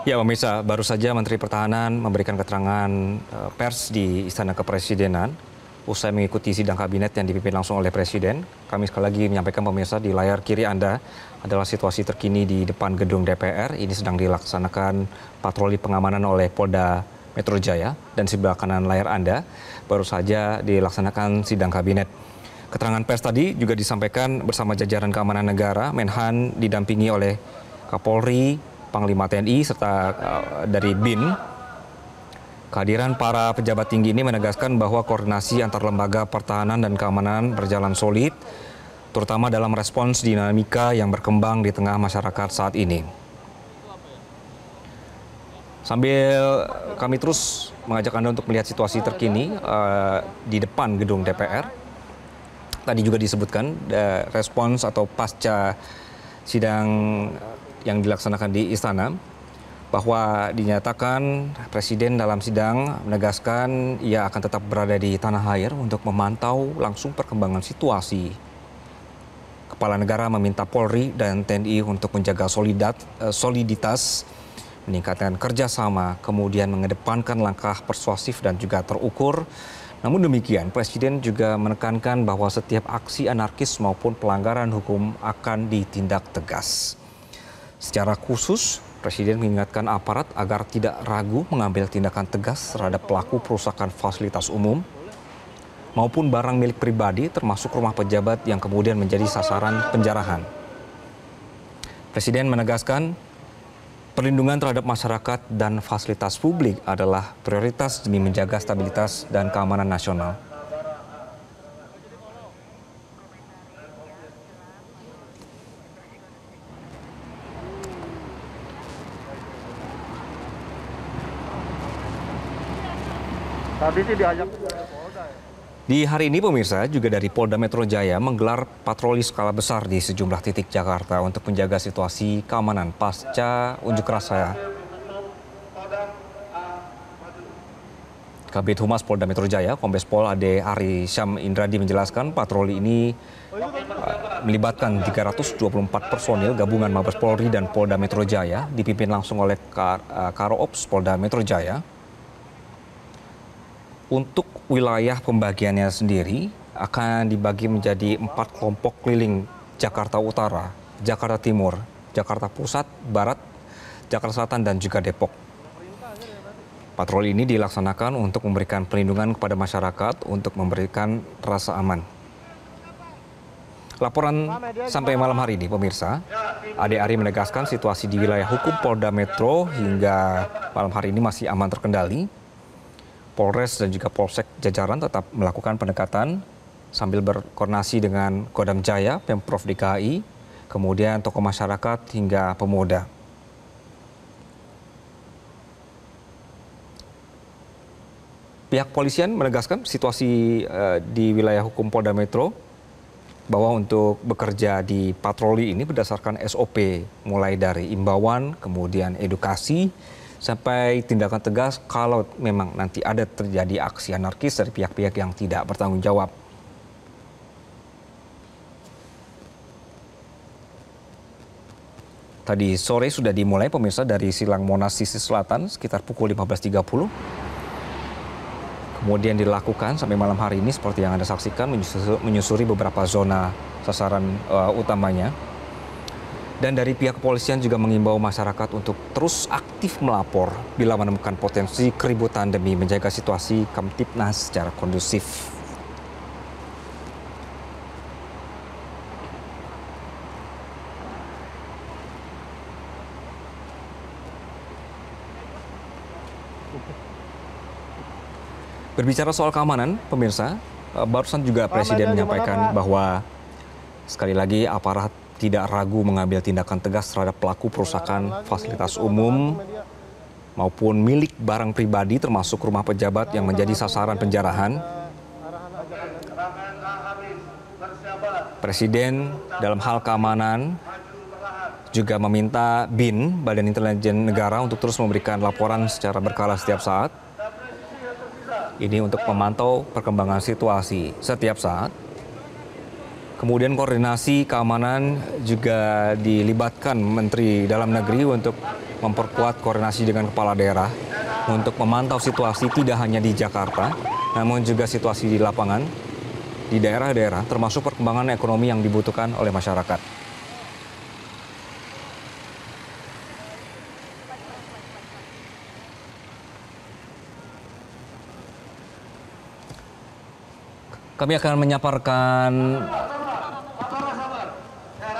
Ya, pemirsa, baru saja Menteri Pertahanan memberikan keterangan pers di Istana Kepresidenan usai mengikuti sidang kabinet yang dipimpin langsung oleh Presiden. Kami sekali lagi menyampaikan pemirsa, di layar kiri Anda adalah situasi terkini di depan gedung DPR. Ini sedang dilaksanakan patroli pengamanan oleh Polda Metro Jaya, dan di sebelah kanan layar Anda baru saja dilaksanakan sidang kabinet. Keterangan pers tadi juga disampaikan bersama jajaran keamanan negara. Menhan didampingi oleh Kapolri, Panglima TNI, serta dari BIN. Kehadiran para pejabat tinggi ini menegaskan bahwa koordinasi antar lembaga pertahanan dan keamanan berjalan solid, terutama dalam respons dinamika yang berkembang di tengah masyarakat saat ini. Sambil kami terus mengajak Anda untuk melihat situasi terkini di depan gedung DPR. Tadi juga disebutkan respons atau pasca sidang yang dilaksanakan di Istana, bahwa dinyatakan Presiden dalam sidang menegaskan ia akan tetap berada di tanah air untuk memantau langsung perkembangan situasi. Kepala negara meminta Polri dan TNI untuk menjaga soliditas, meningkatkan kerjasama, kemudian mengedepankan langkah persuasif dan juga terukur. Namun demikian, Presiden juga menekankan bahwa setiap aksi anarkis maupun pelanggaran hukum akan ditindak tegas. Secara khusus, Presiden mengingatkan aparat agar tidak ragu mengambil tindakan tegas terhadap pelaku perusakan fasilitas umum maupun barang milik pribadi, termasuk rumah pejabat yang kemudian menjadi sasaran penjarahan. Presiden menegaskan perlindungan terhadap masyarakat dan fasilitas publik adalah prioritas demi menjaga stabilitas dan keamanan nasional. Tadi sih diajak. Di hari ini pemirsa, juga dari Polda Metro Jaya menggelar patroli skala besar di sejumlah titik Jakarta untuk menjaga situasi keamanan pasca unjuk rasa. Kabid Humas Polda Metro Jaya, Kombes Pol Ade Ari Syam Indradi menjelaskan patroli ini melibatkan 324 personil gabungan Mabes Polri dan Polda Metro Jaya, dipimpin langsung oleh Karo Ops Polda Metro Jaya. Untuk wilayah pembagiannya sendiri akan dibagi menjadi 4 kelompok keliling: Jakarta Utara, Jakarta Timur, Jakarta Pusat, Barat, Jakarta Selatan, dan juga Depok. Patroli ini dilaksanakan untuk memberikan perlindungan kepada masyarakat untuk memberikan rasa aman. Laporan sampai malam hari ini, pemirsa, Ade Ari menegaskan situasi di wilayah hukum Polda Metro hingga malam hari ini masih aman terkendali. Polres dan juga Polsek jajaran tetap melakukan pendekatan sambil berkoordinasi dengan Kodam Jaya, Pemprov DKI, kemudian tokoh masyarakat hingga pemuda. Pihak polisian menegaskan situasi di wilayah hukum Polda Metro bahwa untuk bekerja di patroli ini berdasarkan SOP, mulai dari imbauan, kemudian edukasi, sampai tindakan tegas kalau memang nanti ada terjadi aksi anarkis dari pihak-pihak yang tidak bertanggung jawab. Tadi sore sudah dimulai pemirsa dari Silang Monas sisi selatan sekitar pukul 15.30. Kemudian dilakukan sampai malam hari ini seperti yang Anda saksikan, menyusuri beberapa zona sasaran utamanya. Dan dari pihak kepolisian juga mengimbau masyarakat untuk terus aktif melapor bila menemukan potensi keributan demi menjaga situasi Kamtipnas secara kondusif. Berbicara soal keamanan, pemirsa, barusan juga Presiden menyampaikan bahwa sekali lagi aparat tidak ragu mengambil tindakan tegas terhadap pelaku perusakan fasilitas umum maupun milik barang pribadi, termasuk rumah pejabat yang menjadi sasaran penjarahan. Presiden dalam hal keamanan juga meminta BIN, Badan Intelijen Negara, untuk terus memberikan laporan secara berkala setiap saat. Ini untuk memantau perkembangan situasi setiap saat. Kemudian koordinasi keamanan juga dilibatkan Menteri Dalam Negeri untuk memperkuat koordinasi dengan kepala daerah untuk memantau situasi tidak hanya di Jakarta, namun juga situasi di lapangan, di daerah-daerah, termasuk perkembangan ekonomi yang dibutuhkan oleh masyarakat. Kami akan menyaparkan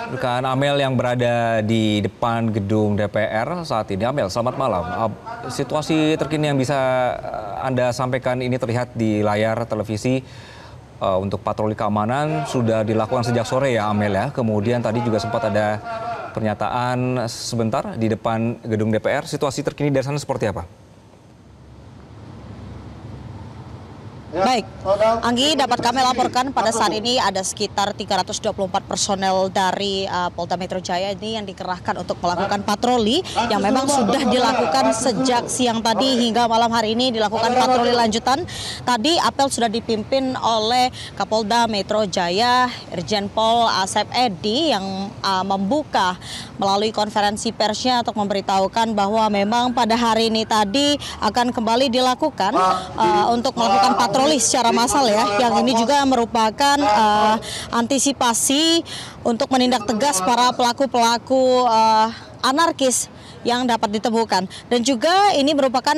rekan Amel yang berada di depan gedung DPR saat ini. Amel, selamat malam. Situasi terkini yang bisa Anda sampaikan ini terlihat di layar televisi. Untuk patroli keamanan sudah dilakukan sejak sore ya Amel ya. Kemudian tadi juga sempat ada pernyataan sebentar di depan gedung DPR. Situasi terkini dari sana seperti apa? Baik, Anggi, dapat kami laporkan pada saat ini ada sekitar 324 personel dari Polda Metro Jaya ini yang dikerahkan untuk melakukan patroli yang memang sudah dilakukan sejak siang tadi hingga malam hari ini dilakukan patroli lanjutan. Tadi apel sudah dipimpin oleh Kapolda Metro Jaya, Irjen Pol Asep Edi yang membuka melalui konferensi persnya untuk memberitahukan bahwa memang pada hari ini tadi akan kembali dilakukan untuk melakukan patroli secara massal ya, yang ini juga merupakan antisipasi untuk menindak tegas para pelaku-pelaku anarkis yang dapat ditemukan. Dan juga ini merupakan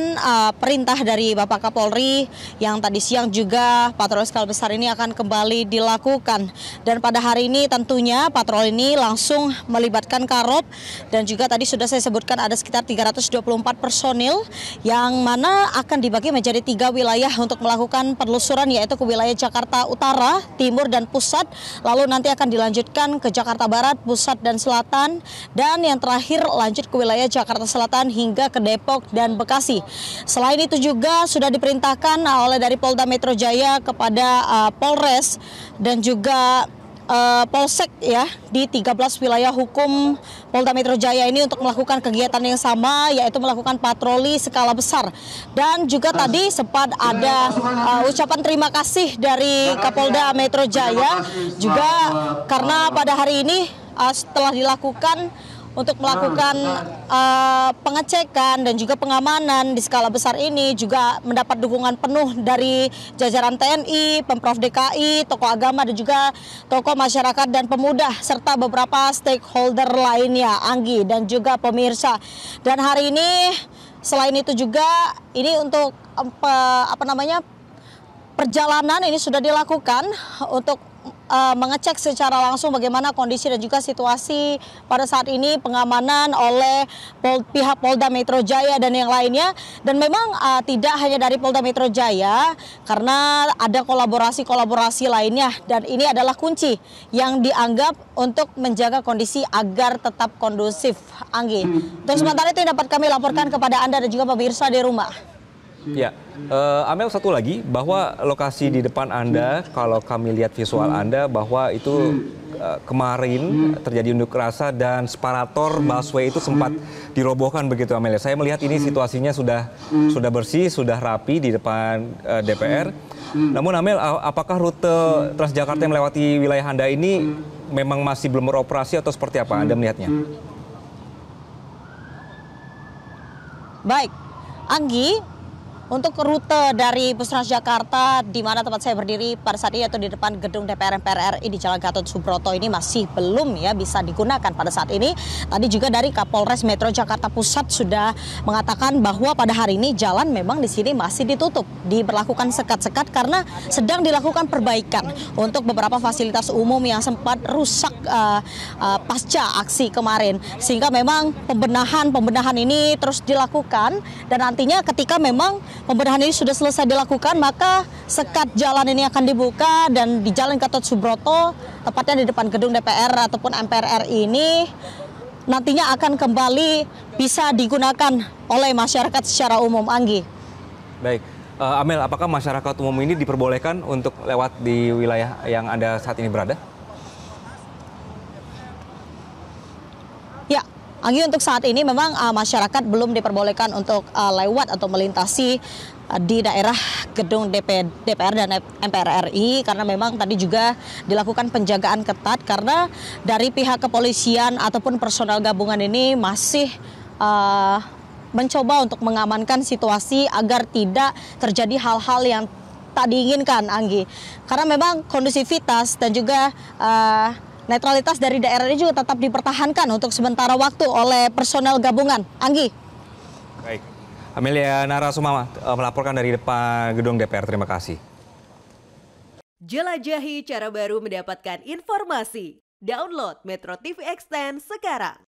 perintah dari Bapak Kapolri yang tadi siang juga patroli skala besar ini akan kembali dilakukan. Dan pada hari ini tentunya patroli ini langsung melibatkan Karop dan juga tadi sudah saya sebutkan ada sekitar 324 personil yang mana akan dibagi menjadi 3 wilayah untuk melakukan penelusuran, yaitu ke wilayah Jakarta Utara, Timur, dan Pusat. Lalu nanti akan dilanjutkan ke Jakarta Barat, Pusat, dan Selatan. Dan yang terakhir lanjut ke wilayah Jakarta Selatan hingga ke Depok dan Bekasi. Selain itu juga sudah diperintahkan oleh dari Polda Metro Jaya kepada Polres dan juga Polsek ya di 13 wilayah hukum Polda Metro Jaya ini untuk melakukan kegiatan yang sama, yaitu melakukan patroli skala besar. Dan juga tadi sempat ada ucapan terima kasih dari Kapolda Metro Jaya juga karena pada hari ini setelah dilakukan untuk melakukan pengecekan dan juga pengamanan di skala besar ini juga mendapat dukungan penuh dari jajaran TNI, Pemprov DKI, tokoh agama dan juga tokoh masyarakat dan pemuda serta beberapa stakeholder lainnya, Anggi dan juga pemirsa. Dan hari ini selain itu juga ini untuk perjalanan ini sudah dilakukan untuk mengecek secara langsung bagaimana kondisi dan juga situasi pada saat ini pengamanan oleh pihak Polda Metro Jaya dan yang lainnya. Dan memang tidak hanya dari Polda Metro Jaya karena ada kolaborasi lainnya dan ini adalah kunci yang dianggap untuk menjaga kondisi agar tetap kondusif, Anggi. Untuk sementara itu yang dapat kami laporkan kepada Anda dan juga pemirsa di rumah. Ya, Amel, satu lagi bahwa lokasi di depan Anda, kalau kami lihat visual Anda bahwa itu kemarin terjadi unjuk rasa dan separator busway itu sempat dirobohkan begitu, Amel. Saya melihat ini situasinya sudah bersih, sudah rapi di depan DPR. Namun Amel, apakah rute Transjakarta yang melewati wilayah Anda ini memang masih belum beroperasi atau seperti apa Anda melihatnya? Baik, Anggi. Untuk rute dari bus Transjakarta di mana tempat saya berdiri pada saat ini atau di depan gedung DPR MPR RI di Jalan Gatot Subroto ini masih belum ya bisa digunakan pada saat ini. Tadi juga dari Kapolres Metro Jakarta Pusat sudah mengatakan bahwa pada hari ini jalan memang di sini masih ditutup, diberlakukan sekat-sekat karena sedang dilakukan perbaikan untuk beberapa fasilitas umum yang sempat rusak pasca aksi kemarin. Sehingga memang pembenahan ini terus dilakukan dan nantinya ketika memang pembenahan ini sudah selesai dilakukan, maka sekat jalan ini akan dibuka dan di Jalan Gatot Subroto, tepatnya di depan gedung DPR ataupun MPR RI ini, nantinya akan kembali bisa digunakan oleh masyarakat secara umum, Anggi. Baik, Amel, apakah masyarakat umum ini diperbolehkan untuk lewat di wilayah yang Anda saat ini berada? Ya, Anggi, untuk saat ini memang masyarakat belum diperbolehkan untuk lewat atau melintasi di daerah gedung DPR dan MPR RI, karena memang tadi juga dilakukan penjagaan ketat karena dari pihak kepolisian ataupun personel gabungan ini masih mencoba untuk mengamankan situasi agar tidak terjadi hal-hal yang tak diinginkan, Anggi. Karena memang kondusivitas dan juga netralitas dari daerah ini juga tetap dipertahankan untuk sementara waktu oleh personel gabungan. Anggi. Baik. Amelia Narasumama melaporkan dari depan gedung DPR. Terima kasih. Jelajahi cara baru mendapatkan informasi. Download Metro TV Extend sekarang.